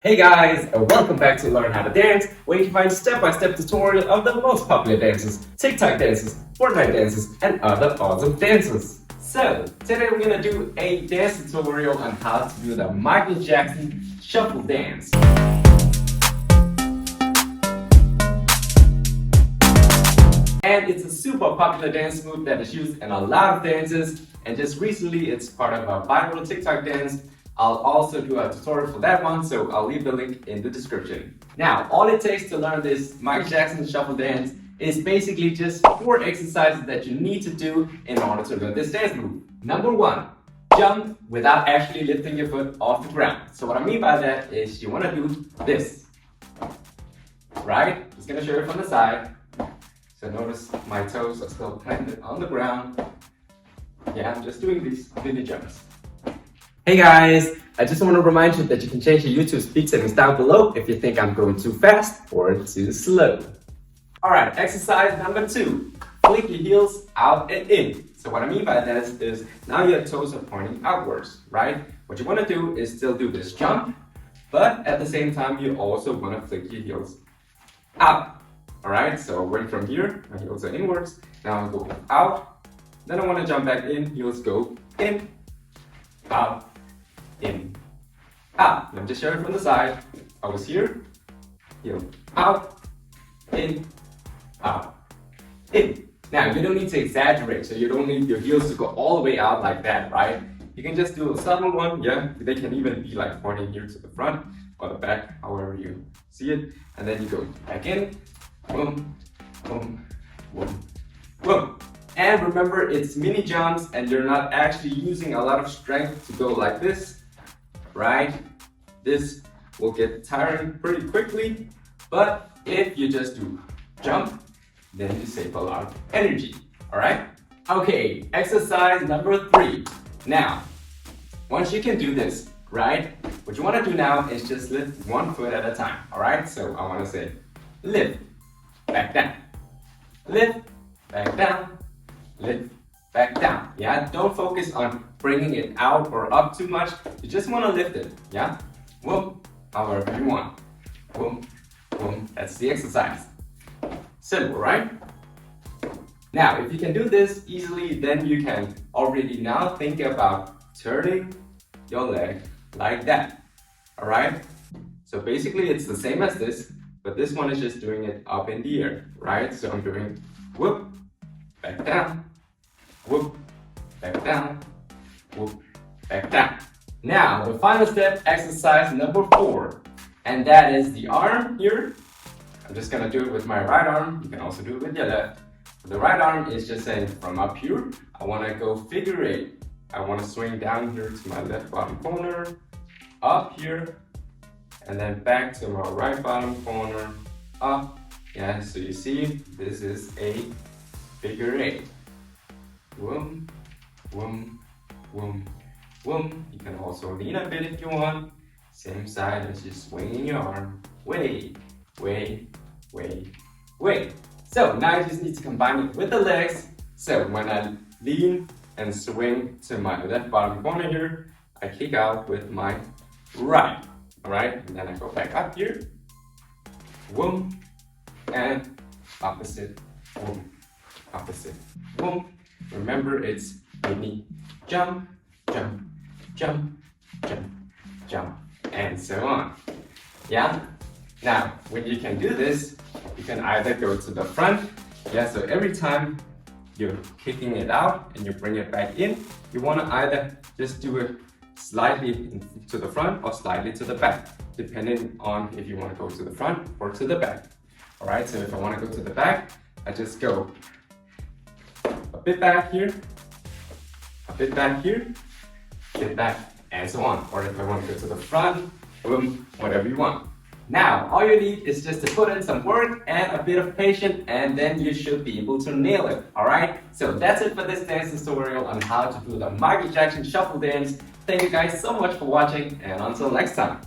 Hey guys, and welcome back to Learn How to Dance, where you can find step-by-step tutorial of the most popular dances, TikTok dances, Fortnite dances, and other awesome dances. So, today we're gonna do a dance tutorial on how to do the Michael Jackson shuffle dance. And it's a super popular dance move that is used in a lot of dances, and just recently it's part of a viral TikTok dance. I'll also do a tutorial for that one, so I'll leave the link in the description. Now, all it takes to learn this Michael Jackson shuffle dance is basically just 4 exercises that you need to do in order to learn this dance move. Number 1, jump without actually lifting your foot off the ground. So what I mean by that is you want to do this, right? Just gonna show you from the side. So notice my toes are still planted on the ground. Yeah, I'm just doing these mini jumps. Hey guys, I just want to remind you that you can change your YouTube speed settings down below if you think I'm going too fast or too slow. Alright, exercise number 2. Flick your heels out and in. So what I mean by that is now your toes are pointing outwards, right? What you want to do is still do this jump, but at the same time you also want to flick your heels out. Alright, so I went from here, my heels are inwards, now I'm going out, then I want to jump back in, heels go in, out, in, out. Let me just show it from the side. I was here, heel out, in, out, in. Now, you don't need to exaggerate, so you don't need your heels to go all the way out like that, right? You can just do a subtle one, yeah? They can even be like pointing here to the front or the back, however you see it. And then you go back in, boom, boom, boom, boom. And remember, it's mini jumps and you're not actually using a lot of strength to go like this, right? This will get tiring pretty quickly, but if you just do jump, then you save a lot of energy, all right? Okay, exercise number 3. Now, once you can do this, right? What you want to do now is just lift one foot at a time, all right? So I want to say lift, back down, lift, back down, lift, back down. Yeah, don't focus on bringing it out or up too much. You just want to lift it. Yeah, whoop, however you want. Boom, boom. That's the exercise. Simple, right? Now, if you can do this easily, then you can already now think about turning your leg like that. All right? So basically, it's the same as this, but this one is just doing it up in the air, right? So I'm doing whoop, back down, whoop, back down, whoop, back down. Now, the final step, exercise number 4, and that is the arm here. I'm just gonna do it with my right arm. You can also do it with your left. The right arm is just saying from up here, I wanna go figure 8. I wanna swing down here to my left bottom corner, up here, and then back to my right bottom corner, up. Yeah, so you see, this is a figure 8. Boom, boom, boom, boom. You can also lean a bit if you want. Same side as just swinging your arm. Way, way, way, way. So now you just need to combine it with the legs. So when I lean and swing to my left bottom corner here, I kick out with my right. Alright, and then I go back up here. Boom, and opposite, boom, opposite, boom. Remember, it's mini jump, jump, jump, jump, jump, and so on. Yeah? Now, when you can do this, you can either go to the front. Yeah, so every time you're kicking it out and you bring it back in, you want to either just do it slightly to the front or slightly to the back, depending on if you want to go to the front or to the back. All right, so if I want to go to the back, I just go a bit back here, a bit back here, bit back, and so on. Or if I want to go to the front, boom, whatever you want. Now, all you need is just to put in some work and a bit of patience, and then you should be able to nail it, alright? So that's it for this dance tutorial on how to do the Michael Jackson shuffle dance. Thank you guys so much for watching, and until next time.